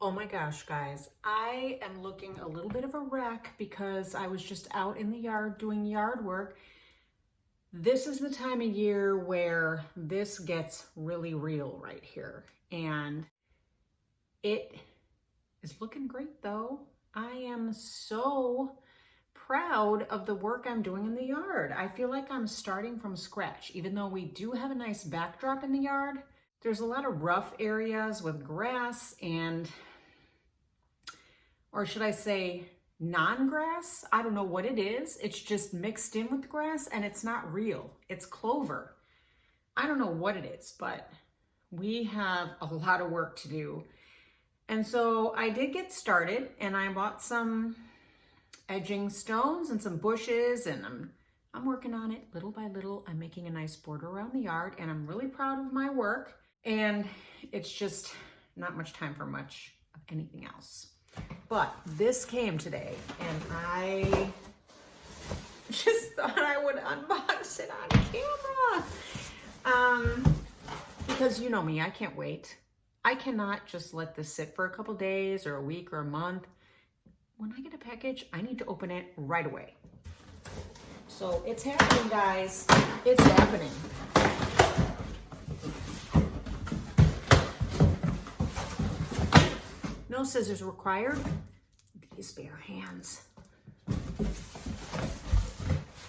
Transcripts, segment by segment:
Oh my gosh, guys, I am looking a little bit of a wreck because I was just out in the yard doing yard work. This is the time of year where this gets really real right here. And it is looking great though. I am so proud of the work I'm doing in the yard. I feel like I'm starting from scratch, even though we do have a nice backdrop in the yard. There's a lot of rough areas with grass and, or should I say non-grass? I don't know what it is. It's just mixed in with grass and it's not real. It's clover. I don't know what it is, but we have a lot of work to do. And so I did get started and I bought some edging stones and some bushes and I'm working on it little by little. I'm making a nice border around the yard and I'm really proud of my work. And it's just not much time for much of anything else. But this came today and I just thought I would unbox it on camera. Because you know me, I can't wait. I cannot just let this sit for a couple days or a week or a month. When I get a package, I need to open it right away. So it's happening, guys. It's happening. No scissors required. These bare hands.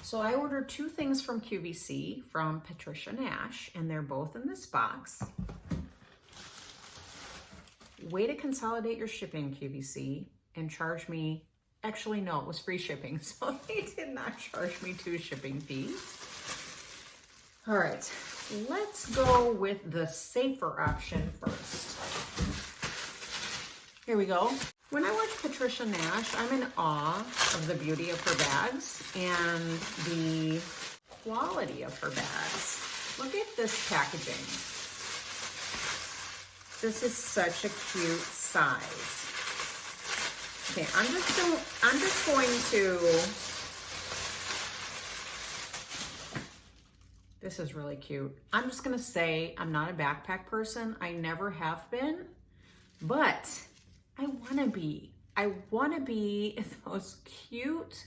So I ordered two things from QVC from Patricia Nash, and they're both in this box. Way to consolidate your shipping, QVC, and charge me. Actually, no, it was free shipping, so they did not charge me 2 shipping fees. All right, let's go with the safer option first. Here we go. When I watch Patricia Nash, I'm in awe of the beauty of her bags and the quality of her bags. Look at this packaging. This is such a cute size. Okay, I'm just going to, this is really cute. I'm just gonna say I'm not a backpack person. I never have been, but I wanna be. I wanna be those cute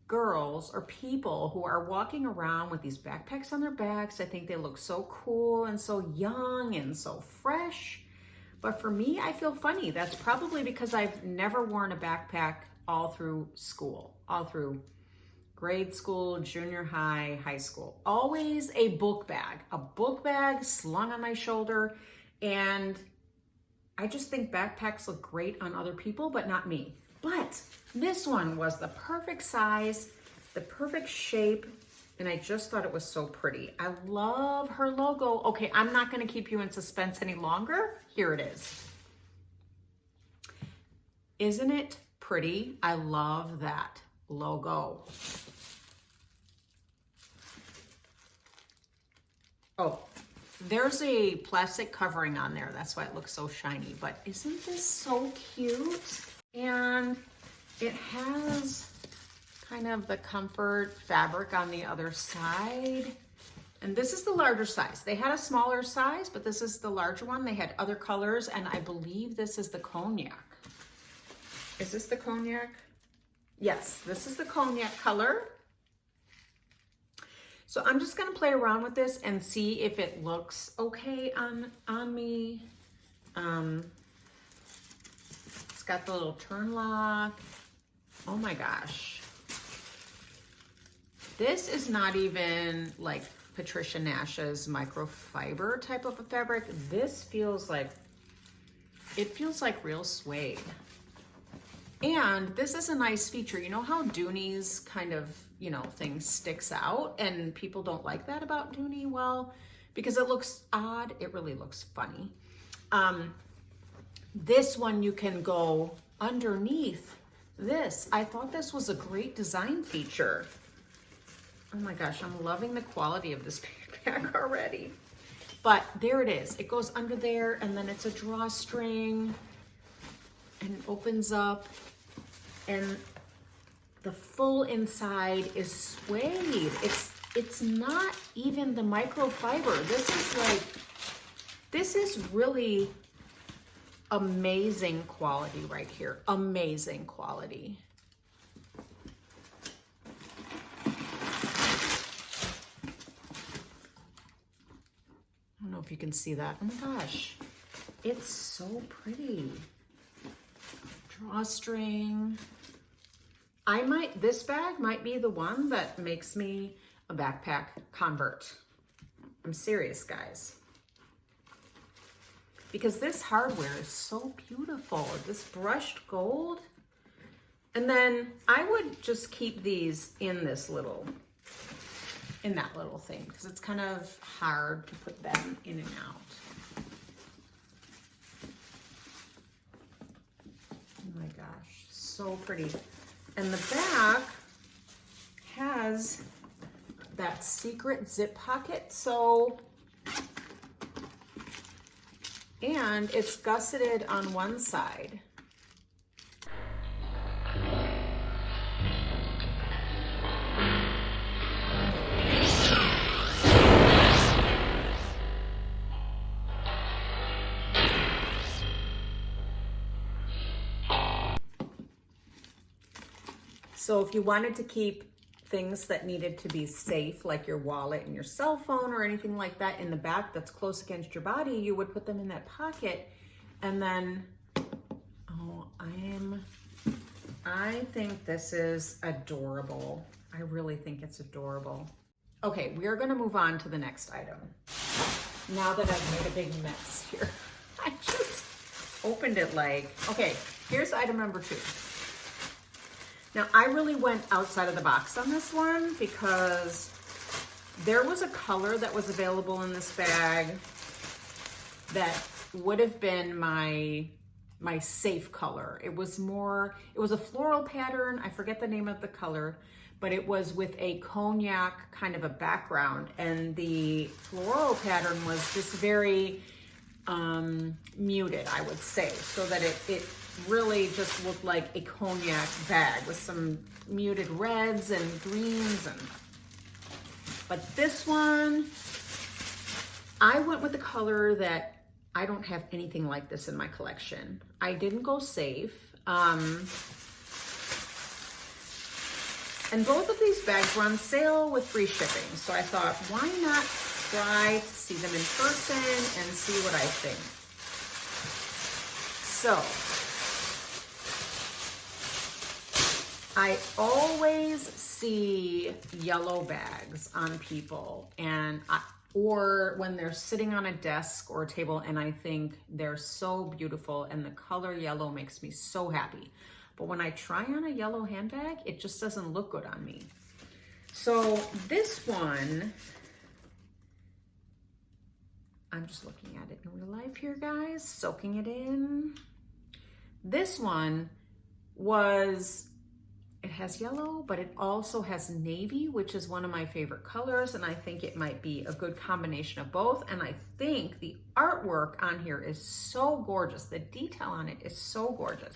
girls or people who are walking around with these backpacks on their backs. I think they look so cool and so young and so fresh. But for me, I feel funny. That's probably because I've never worn a backpack all through school, all through grade school, junior high, high school. Always a book bag slung on my shoulder. And I just think backpacks look great on other people, but not me. But this one was the perfect size, the perfect shape, and I just thought it was so pretty. I love her logo. Okay, I'm not gonna keep you in suspense any longer. Here it is. Isn't it pretty? I love that logo. Oh, there's a plastic covering on there. That's why it looks so shiny, but isn't this so cute? And it has kind of the comfort fabric on the other side. And this is the larger size. They had a smaller size, but this is the larger one. They had other colors, and I believe this is the Cognac. Is this the Cognac? Yes, this is the Cognac color. So I'm just gonna play around with this and see if it looks okay on me. It's got the little turn lock. Oh my gosh. This is not even like Patricia Nash's microfiber type of a fabric. This feels like, it feels like real suede. And this is a nice feature. You know how Dooney's kind of, you know, thing sticks out and people don't like that about Dooney? Well, because it looks odd, it really looks funny. This one you can go underneath this. I thought this was a great design feature. Oh my gosh, I'm loving the quality of this backpack already. But there it is. It goes under there and then it's a drawstring and it opens up and the full inside is suede. It's not even the microfiber. This is really Amazing quality right here. Amazing quality. I don't know if you can see that. Oh my gosh. It's so pretty. Drawstring. This bag might be the one that makes me a backpack convert. I'm serious, guys. Because this hardware is so beautiful. This brushed gold. And then I would just keep these in that little thing, because it's kind of hard to put them in and out. Oh my gosh, so pretty. And the back has that secret zip pocket, and it's gusseted on one side. So if you wanted to keep things that needed to be safe, like your wallet and your cell phone or anything like that in the back that's close against your body, you would put them in that pocket. And then, I think this is adorable. I really think it's adorable. Okay, we are gonna move on to the next item. Now that I've made a big mess here. I just opened it okay, here's item number 2. Now, I really went outside of the box on this one because there was a color that was available in this bag that would have been my safe color. It was a floral pattern. I forget the name of the color, but it was with a cognac kind of a background. And the floral pattern was just very muted, I would say, so that it really just looked like a cognac bag with some muted reds and greens. But this one, I went with the color that I don't have anything like this in my collection. I didn't go safe. And both of these bags were on sale with free shipping. So I thought, why not try to see them in person and see what I think. So I always see yellow bags on people, or when they're sitting on a desk or a table, and I think they're so beautiful, and the color yellow makes me so happy. But when I try on a yellow handbag, it just doesn't look good on me. So this one, I'm just looking at it in real life here, guys, soaking it in. This one it has yellow, but it also has navy, which is one of my favorite colors. And I think it might be a good combination of both. And I think the artwork on here is so gorgeous. The detail on it is so gorgeous.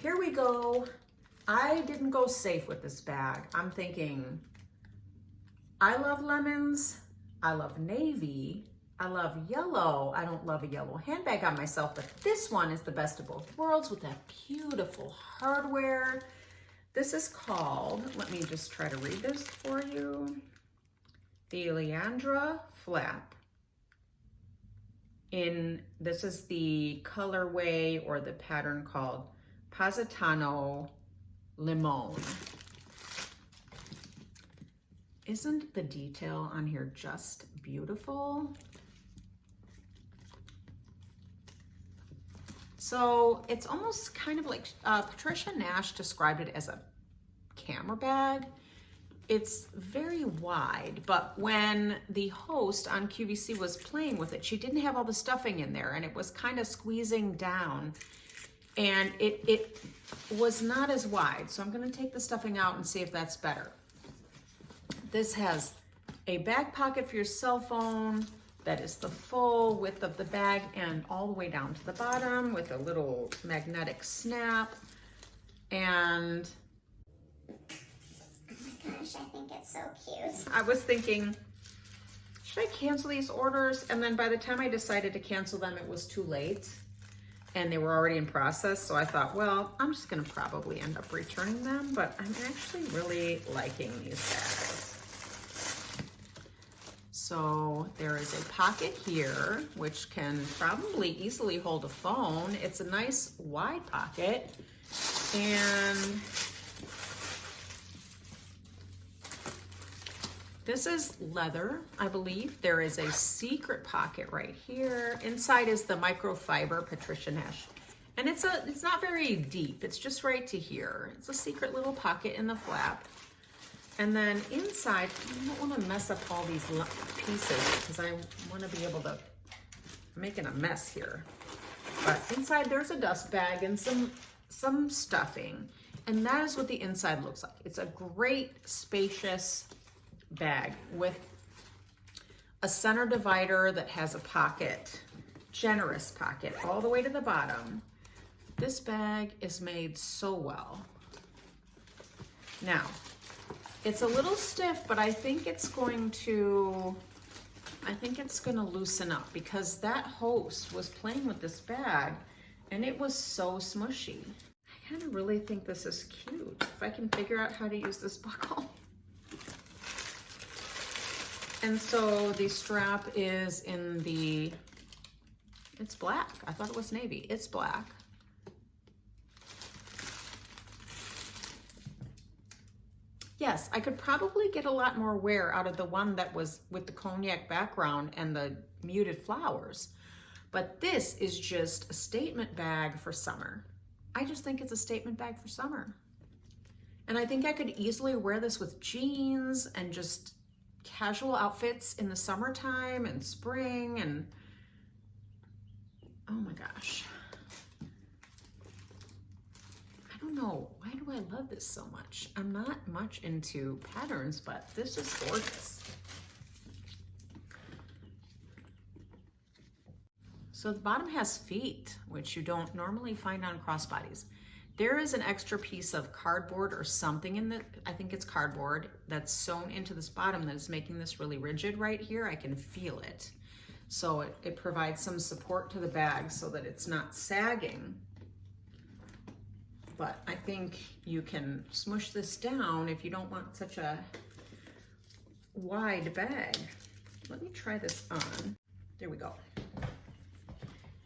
Here we go. I didn't go safe with this bag. I'm thinking, I love lemons. I love navy. I love yellow. I don't love a yellow handbag on myself, but this one is the best of both worlds with that beautiful hardware. This is called, let me just try to read this for you. The Leandra flap. This is the colorway or the pattern called Positano Limon. Isn't the detail on here just beautiful? So it's almost kind of like Patricia Nash described it as a camera bag. It's very wide, but when the host on QVC was playing with it, she didn't have all the stuffing in there, and it was kind of squeezing down, and it was not as wide. So I'm going to take the stuffing out and see if that's better. This has a back pocket for your cell phone that is the full width of the bag and all the way down to the bottom with a little magnetic snap. And oh my gosh, I think it's so cute. I was thinking, should should I cancel these orders? And then by the time I decided to cancel them, it was too late and they were already in process. So I thought, well, I'm just gonna probably end up returning them, but I'm actually really liking these bags. So there is a pocket here, which can probably easily hold a phone. It's a nice wide pocket. And this is leather, I believe. There is a secret pocket right here. Inside is the microfiber Patricia Nash. And it's not very deep. It's just right to here. It's a secret little pocket in the flap. And then inside, I don't want to mess up all these pieces because I want to be able to, I'm making a mess here. But inside there's a dust bag and some stuffing. And that is what the inside looks like. It's a great spacious bag with a center divider that has a pocket, generous pocket, all the way to the bottom. This bag is made so well. Now, it's a little stiff, but I think it's going to loosen up because that host was playing with this bag and it was so smushy. I kind of really think this is cute. If I can figure out how to use this buckle. And so the strap is in the, it's black. I thought it was navy. It's black. Yes, I could probably get a lot more wear out of the one that was with the cognac background and the muted flowers. But this is just a statement bag for summer. I just think it's a statement bag for summer. And I think I could easily wear this with jeans and just casual outfits in the summertime and spring and oh my gosh. I don't know, why do I love this so much? I'm not much into patterns, but this is gorgeous. So the bottom has feet, which you don't normally find on crossbodies. There is an extra piece of cardboard or something in the, I think it's cardboard, that's sewn into this bottom that is making this really rigid right here. I can feel it. So it provides some support to the bag so that it's not sagging. But I think you can smush this down if you don't want such a wide bag. Let me try this on. There we go.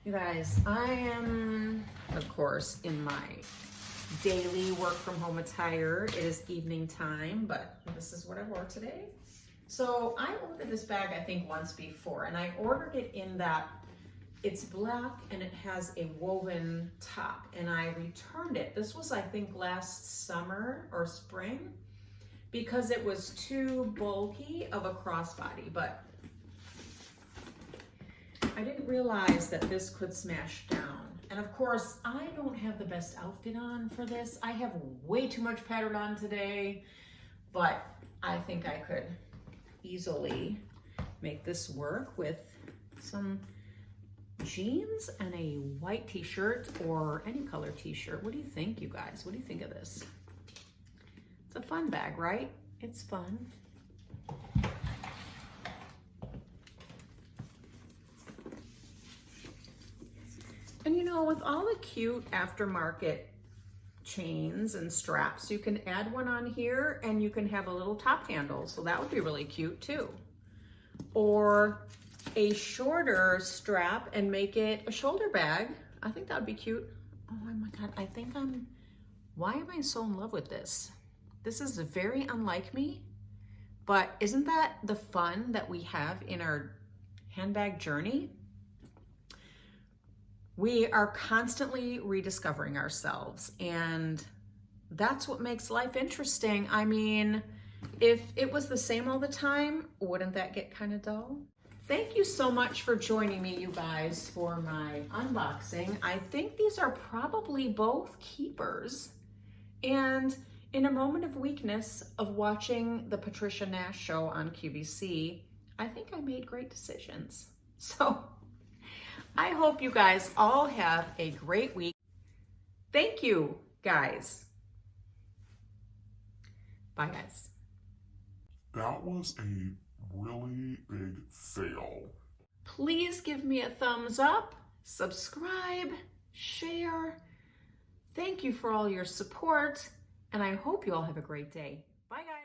You guys, I am, of course, in my daily work from home attire. It is evening time, but this is what I wore today. So I ordered this bag, I think, once before, and I ordered it in that it's black and it has a woven top, and I returned it. This was, I think, last summer or spring because it was too bulky of a crossbody, but I didn't realize that this could smash down. And of course, I don't have the best outfit on for this. I have way too much pattern on today, but I think I could easily make this work with some jeans and a white t-shirt or any color t-shirt. What do you think, you guys? What do you think of this? It's a fun bag, right? It's fun. And you know, with all the cute aftermarket chains and straps, you can add one on here and you can have a little top handle. So that would be really cute too. Or a shorter strap and make it a shoulder bag. I think that would be cute. Oh my God, I think why am I so in love with this? This is very unlike me, but isn't that the fun that we have in our handbag journey? We are constantly rediscovering ourselves, and that's what makes life interesting. I mean, if it was the same all the time, wouldn't that get kind of dull? Thank you so much for joining me, you guys, for my unboxing. I think these are probably both keepers. And in a moment of weakness of watching the Patricia Nash show on QVC, I think I made great decisions. So I hope you guys all have a great week. Thank you, guys. Bye, guys. That was a really big fail. Please give me a thumbs up, subscribe, share. Thank you for all your support, and I hope you all have a great day. Bye, guys.